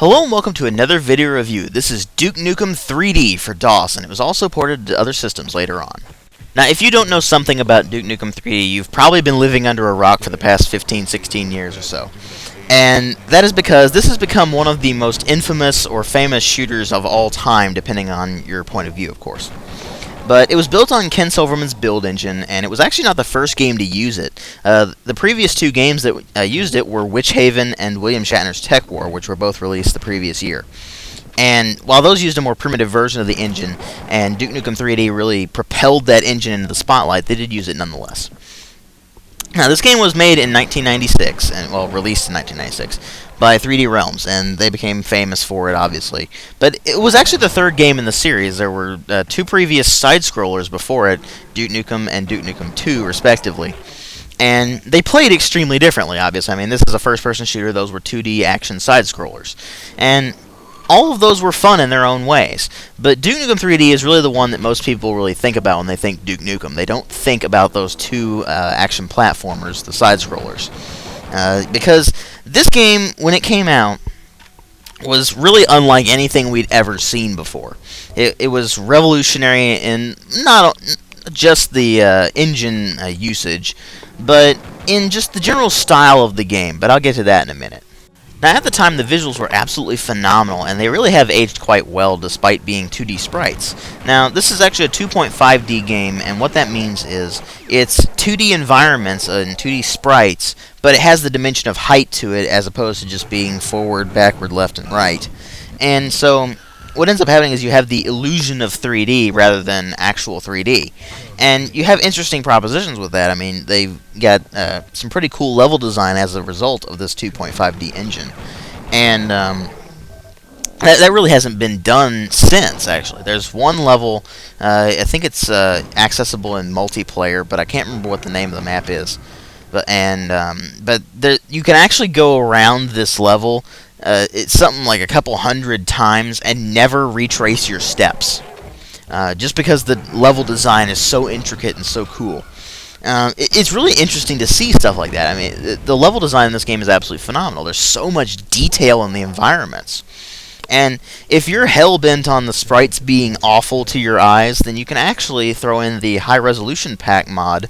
Hello and welcome to another video review. This is Duke Nukem 3D for DOS, and it was also ported to other systems later on. Now, if you don't know something about Duke Nukem 3D, you've probably been living under a rock for the past 15, 16 years or so. And that is because this has become one of the most infamous or famous shooters of all time, depending on your point of view, of course. But it was built on Ken Silverman's build engine, and it was actually not the first game to use it. The previous two games that used it were Witch Haven and William Shatner's Tech War, which were both released the previous year. And while those used a more primitive version of the engine, and Duke Nukem 3D really propelled that engine into the spotlight, they did use it nonetheless. Now, this game was made in 1996, and released in 1996, by 3D Realms, and they became famous for it, obviously. But it was actually the third game in the series. There were two previous side-scrollers before it, Duke Nukem and Duke Nukem 2, respectively. And they played extremely differently, obviously. I mean, this is a first-person shooter. Those were 2D action side-scrollers. And all of those were fun in their own ways. But Duke Nukem 3D is really the one that most people really think about when they think Duke Nukem. They don't think about those two action platformers, the side-scrollers. Because this game, when it came out, was really unlike anything we'd ever seen before. It was revolutionary in not just the engine usage, but in just the general style of the game. But I'll get to that in a minute. Now, at the time, the visuals were absolutely phenomenal, and they really have aged quite well despite being 2D sprites. Now, this is actually a 2.5D game, and what that means is it's 2D environments and 2D sprites, but it has the dimension of height to it as opposed to just being forward, backward, left, and right. And so what ends up happening is you have the illusion of 3D rather than actual 3D. And you have interesting propositions with that. I mean, they've got some pretty cool level design as a result of this 2.5D engine. And that really hasn't been done since, actually. There's one level, I think it's accessible in multiplayer, but I can't remember what the name of the map is. But you can actually go around this level. It's something like a couple hundred times and never retrace your steps. Just because the level design is so intricate and so cool. It's really interesting to see stuff like that. I mean, the level design in this game is absolutely phenomenal. There's so much detail in the environments. And if you're hell-bent on the sprites being awful to your eyes, then you can actually throw in the high-resolution pack mod,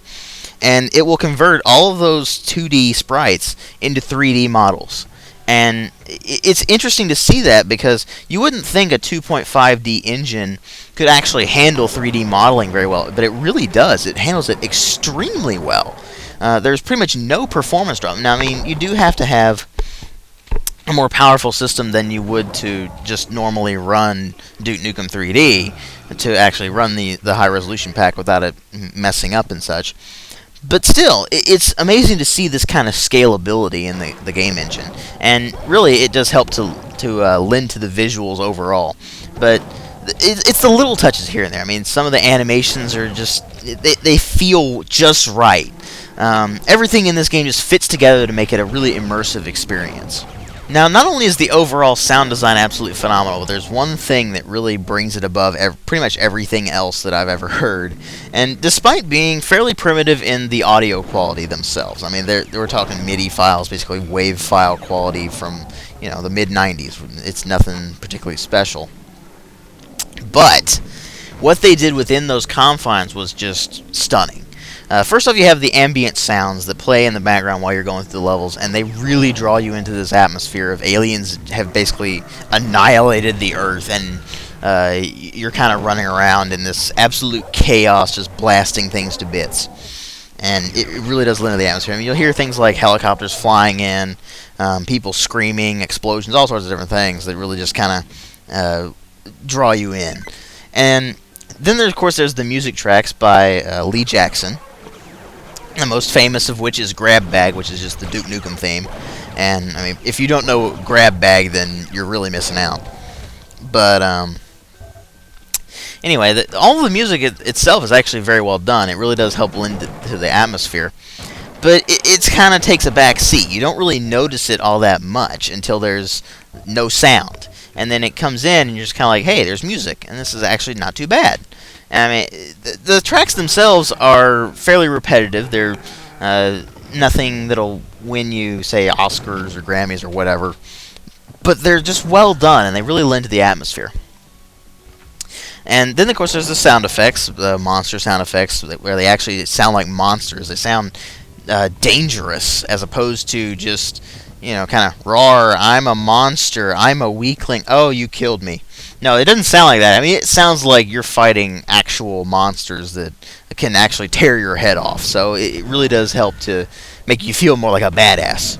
and it will convert all of those 2D sprites into 3D models. And it's interesting to see that because you wouldn't think a 2.5D engine could actually handle 3D modeling very well, but it really does. It handles it extremely well. There's pretty much no performance drop. Now, I mean, you do have to have a more powerful system than you would to just normally run Duke Nukem 3D to actually run the high-resolution pack without it messing up and such. But still, it's amazing to see this kind of scalability in the game engine, and really it does help to lend to the visuals overall. But it's the little touches here and there. I mean, some of the animations are just they feel just right. Everything in this game just fits together to make it a really immersive experience. Now, not only is the overall sound design absolutely phenomenal, but there's one thing that really brings it above pretty much everything else that I've ever heard. And despite being fairly primitive in the audio quality themselves, I mean, we're talking MIDI files, basically wave file quality from, the mid-90s. It's nothing particularly special. But what they did within those confines was just stunning. First off, you have the ambient sounds that play in the background while you're going through the levels, and they really draw you into this atmosphere of aliens have basically annihilated the Earth, and you're kind of running around in this absolute chaos, just blasting things to bits. And it really does lend to the atmosphere. I mean, you'll hear things like helicopters flying in, people screaming, explosions, all sorts of different things that really just kind of draw you in. And then, of course, there's the music tracks by Lee Jackson. The most famous of which is Grab Bag, which is just the Duke Nukem theme. And, I mean, if you don't know Grab Bag, then you're really missing out. But, anyway, all of the music itself is actually very well done. It really does help lend to the atmosphere. But it kind of takes a back seat. You don't really notice it all that much until there's no sound. And then it comes in, and you're just kind of like, hey, there's music. And this is actually not too bad. I mean, the tracks themselves are fairly repetitive. They're nothing that'll win you, say, Oscars or Grammys or whatever. but they're just well done, and they really lend to the atmosphere. And then, of course, there's the sound effects, the monster sound effects, where they actually sound like monsters. They sound dangerous, as opposed to just, kind of, roar, I'm a monster, I'm a weakling, oh, you killed me. No, it doesn't sound like that. I mean, it sounds like you're fighting actual monsters that can actually tear your head off. So it really does help to make you feel more like a badass.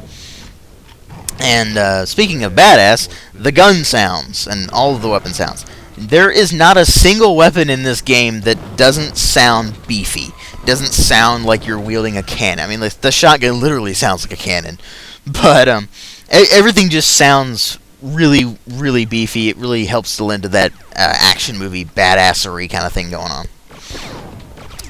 And speaking of badass, the gun sounds and all of the weapon sounds. There is not a single weapon in this game that doesn't sound beefy. Doesn't sound like you're wielding a cannon. I mean, the shotgun literally sounds like a cannon. But everything just sounds really, really beefy. It really helps to lend to that action movie badassery kind of thing going on.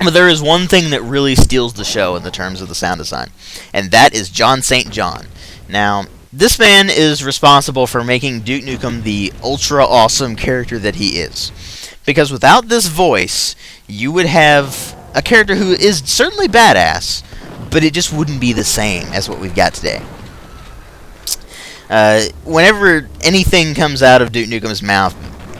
But there is one thing that really steals the show in the terms of the sound design, and that is John St. John. Now, this man is responsible for making Duke Nukem the ultra-awesome character that he is. Because without this voice, you would have a character who is certainly badass, but it just wouldn't be the same as what we've got today. Whenever anything comes out of Duke Nukem's mouth,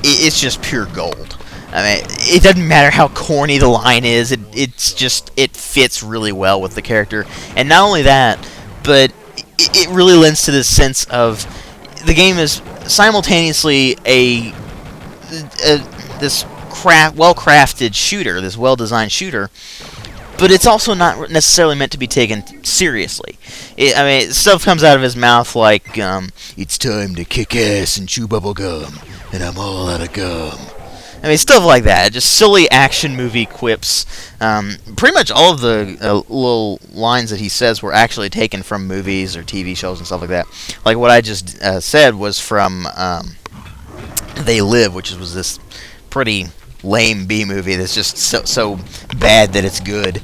it's just pure gold. I mean, it doesn't matter how corny the line is, it fits really well with the character. And not only that, but it really lends to this sense of the game is simultaneously this well-crafted shooter, this well-designed shooter, but it's also not necessarily meant to be taken seriously. Stuff comes out of his mouth like, it's time to kick ass and chew bubble gum, and I'm all out of gum. I mean, stuff like that. Just silly action movie quips. Pretty much all of the little lines that he says were actually taken from movies or TV shows and stuff like that. Like what I just said was from They Live, which was this pretty lame B-movie that's just so bad that it's good.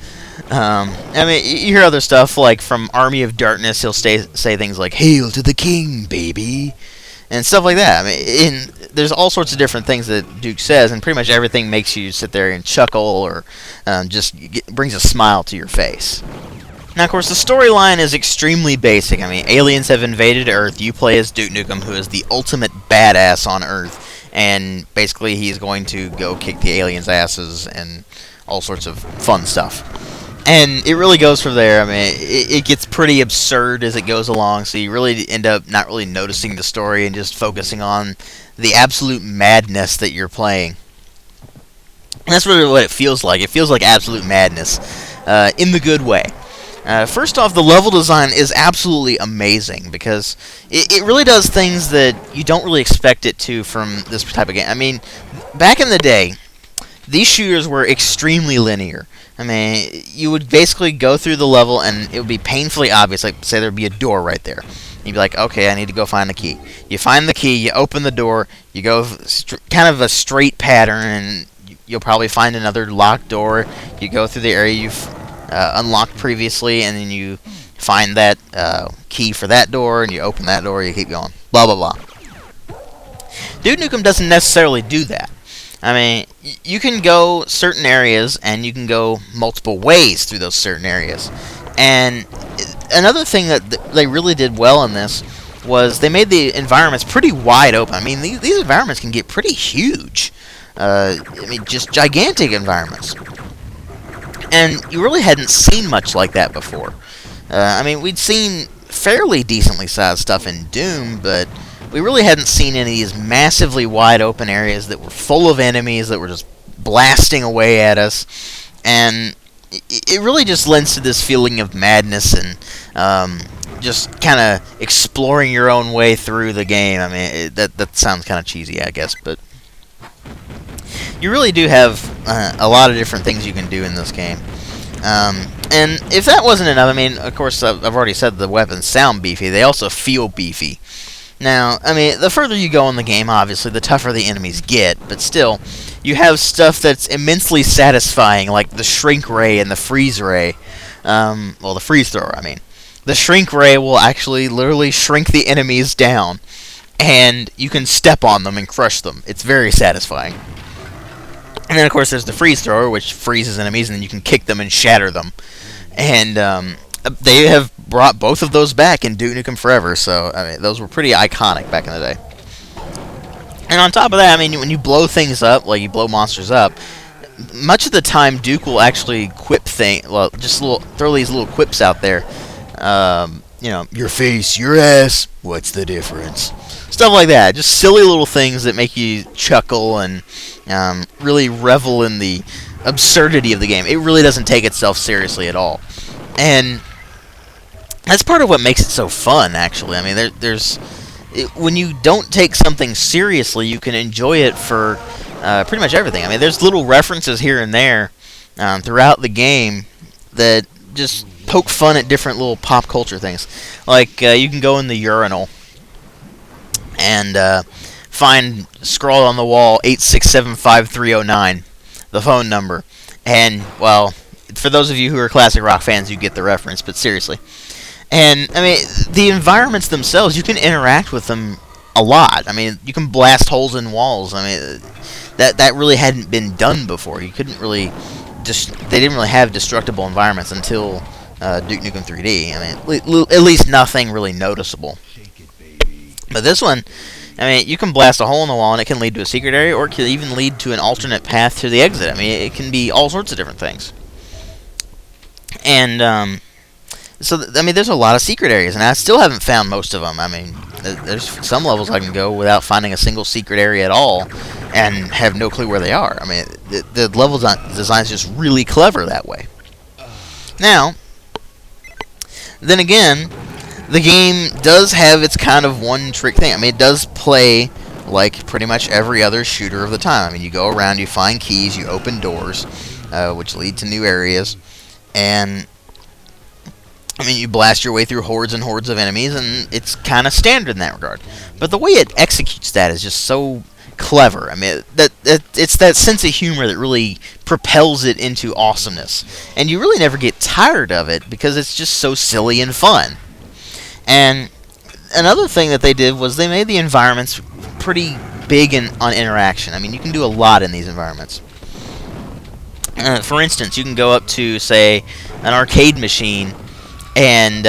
You hear other stuff like from Army of Darkness. He'll say things like, "Hail to the king, baby," and stuff like that. There's all sorts of different things that Duke says, and pretty much everything makes you sit there and chuckle or brings a smile to your face. Now, of course, the storyline is extremely basic. Aliens have invaded Earth. You play as Duke Nukem, who is the ultimate badass on Earth. And basically, he's going to go kick the aliens' asses and all sorts of fun stuff. And it really goes from there. It gets pretty absurd as it goes along, so you really end up not really noticing the story and just focusing on the absolute madness that you're playing. And that's really what it feels like. It feels like absolute madness, in the good way. First off, the level design is absolutely amazing because it really does things that you don't really expect it to from this type of game. Back in the day, these shooters were extremely linear. You would basically go through the level and it would be painfully obvious. Like, say there'd be a door right there. You'd be like, okay, I need to go find the key. You find the key, you open the door, you go kind of a straight pattern, and you'll probably find another locked door. You go through the area you've unlocked previously, and then you find that key for that door, and you open that door, you keep going. Blah, blah, blah. Duke Nukem doesn't necessarily do that. You can go certain areas, and you can go multiple ways through those certain areas. And another thing that they really did well in this was they made the environments pretty wide open. These environments can get pretty huge. Just gigantic environments. And you really hadn't seen much like that before. We'd seen fairly decently sized stuff in Doom, but we really hadn't seen any of these massively wide open areas that were full of enemies that were just blasting away at us. And it really just lends to this feeling of madness and just kind of exploring your own way through the game. That sounds kind of cheesy, I guess, but you really do have a lot of different things you can do in this game. And if that wasn't enough, of course, I've already said the weapons sound beefy. They also feel beefy. Now, the further you go in the game, obviously, the tougher the enemies get. But still, you have stuff that's immensely satisfying, like the Shrink Ray and the Freeze Ray. The Freeze Thrower, The Shrink Ray will actually literally shrink the enemies down. And you can step on them and crush them. It's very satisfying. And then, of course, there's the Freeze Thrower, which freezes enemies, and then you can kick them and shatter them. And they have brought both of those back in Duke Nukem Forever, so I mean those were pretty iconic back in the day. And on top of that, I mean, when you blow things up, like you blow monsters up, much of the time Duke will actually quip just throw these little quips out there. You know, your face, your ass, what's the difference? Stuff like that. Just silly little things that make you chuckle and really revel in the absurdity of the game. It really doesn't take itself seriously at all. And that's part of what makes it so fun, actually. I mean, when you don't take something seriously, you can enjoy it for pretty much everything. I mean, there's little references here and there throughout the game that just poke fun at different little pop culture things. Like, you can go in the urinal and scroll on the wall 8675309, the phone number. And, well, for those of you who are classic rock fans, you get the reference, but seriously. And, I mean, the environments themselves, you can interact with them a lot. I mean, you can blast holes in walls. I mean, that really hadn't been done before. You couldn't really they didn't really have destructible environments until Duke Nukem 3D. I mean, at least nothing really noticeable. But this one, I mean, you can blast a hole in the wall and it can lead to a secret area, or it can even lead to an alternate path to the exit. I mean, it can be all sorts of different things. And so, I mean, there's a lot of secret areas, and I still haven't found most of them. I mean, there's some levels I can go without finding a single secret area at all, and have no clue where they are. I mean, the level design is just really clever that way. Now, then again, the game does have its kind of one-trick thing. I mean, it does play like pretty much every other shooter of the time. I mean, you go around, you find keys, you open doors, which lead to new areas, and I mean, you blast your way through hordes and hordes of enemies, and it's kind of standard in that regard. But the way it executes that is just so clever. I mean, it's that sense of humor that really propels it into awesomeness. And you really never get tired of it, because it's just so silly and fun. And another thing that they did was they made the environments pretty big on interaction. I mean, you can do a lot in these environments. For instance, you can go up to, say, an arcade machine, and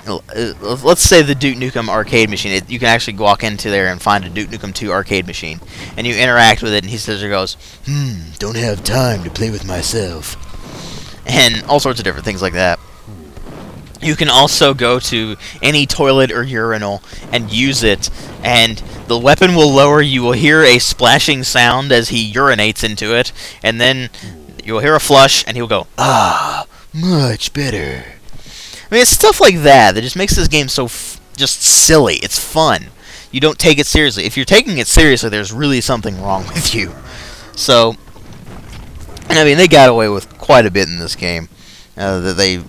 let's say the Duke Nukem arcade machine. You can actually walk into there and find a Duke Nukem 2 arcade machine, and you interact with it, and he says or goes, don't have time to play with myself, and all sorts of different things like that. You can also go to any toilet or urinal and use it, and the weapon will lower. You will hear a splashing sound as he urinates into it, and then you'll hear a flush, and he'll go, much better. I mean, it's stuff like that that just makes this game so just silly. It's fun. You don't take it seriously. If you're taking it seriously, there's really something wrong with you. So, I mean, they got away with quite a bit in this game. It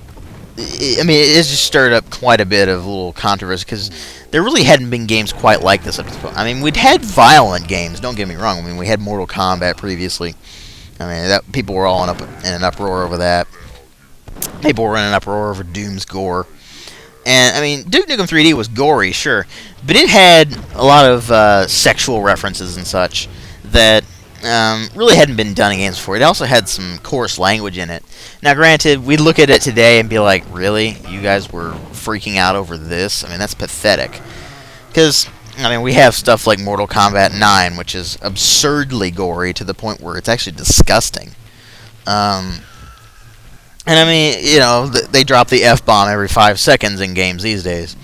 just stirred up quite a bit of little controversy, because there really hadn't been games quite like this up to this point. I mean, we'd had violent games, don't get me wrong. I mean, we had Mortal Kombat previously. I mean, people were all in an uproar over that. People were in an uproar over Doom's Gore. And, I mean, Duke Nukem 3D was gory, sure, but it had a lot of sexual references and such that really hadn't been done in games before. It also had some coarse language in it. Now, granted, we'd look at it today and be like, really? You guys were freaking out over this? I mean, that's pathetic. Because, I mean, we have stuff like Mortal Kombat 9, which is absurdly gory to the point where it's actually disgusting. And I mean, you know, they drop the F-bomb every 5 seconds in games these days.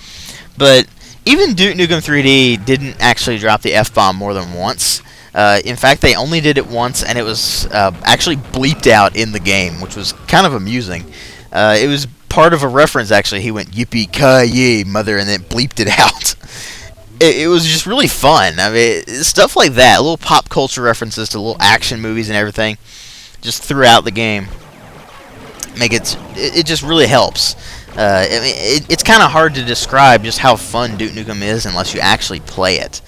But even Duke Nukem 3D didn't actually drop the F-bomb more than once. In fact, they only did it once, and it was actually bleeped out in the game, which was kind of amusing. It was part of a reference, actually. He went, "Yippee-ki-yay, mother," and then bleeped it out. It was just really fun. I mean, stuff like that, little pop culture references to little action movies and everything, just throughout the game. It just really helps. I mean, it's kind of hard to describe just how fun Duke Nukem is unless you actually play it.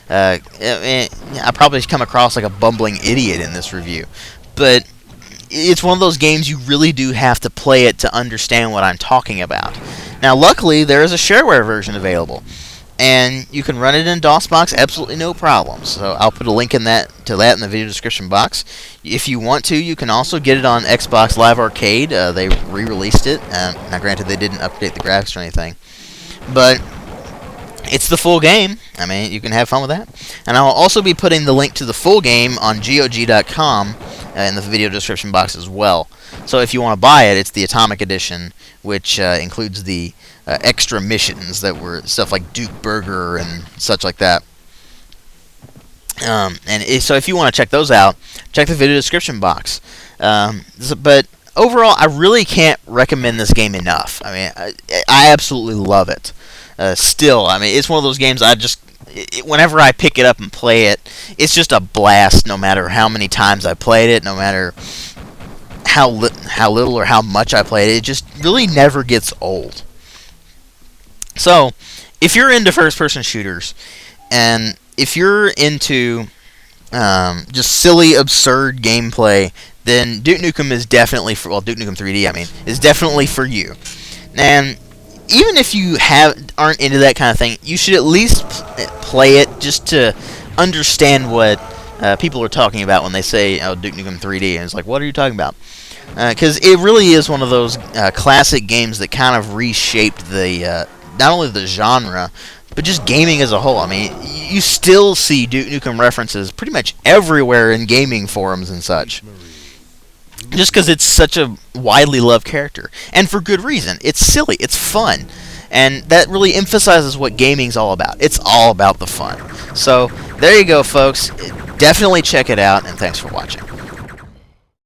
I probably come across like a bumbling idiot in this review, but it's one of those games you really do have to play it to understand what I'm talking about. Now, luckily, there is a shareware version available, and you can run it in DOSBox absolutely no problem. So I'll put a link in that in the video description box. If you want to, you can also get it on Xbox Live Arcade. They re-released it. Now, granted, they didn't update the graphics or anything, but it's the full game. I mean, you can have fun with that. And I'll also be putting the link to the full game on GOG.com in the video description box as well. So if you want to buy it, it's the Atomic Edition, which includes the extra missions that were stuff like Duke Burger and such like that. So if you want to check those out, check the video description box. But overall, I really can't recommend this game enough. I mean, I absolutely love it. Still, I mean, it's one of those games whenever I pick it up and play it, it's just a blast no matter how many times I played it, no matter how little or how much I played it. It just really never gets old. So, if you're into first-person shooters, and if you're into just silly, absurd gameplay, then Duke Nukem is definitely Duke Nukem 3D, I mean, is definitely for you. And even if you aren't into that kind of thing, you should at least play it just to understand what people are talking about when they say, "Oh, Duke Nukem 3D," and it's like, what are you talking about? Because it really is one of those classic games that kind of reshaped the not only the genre, but just gaming as a whole. I mean, you still see Duke Nukem references pretty much everywhere in gaming forums and such. Just because it's such a widely loved character. And for good reason. It's silly. It's fun. And that really emphasizes what gaming's all about. It's all about the fun. So, there you go, folks. Definitely check it out, and thanks for watching.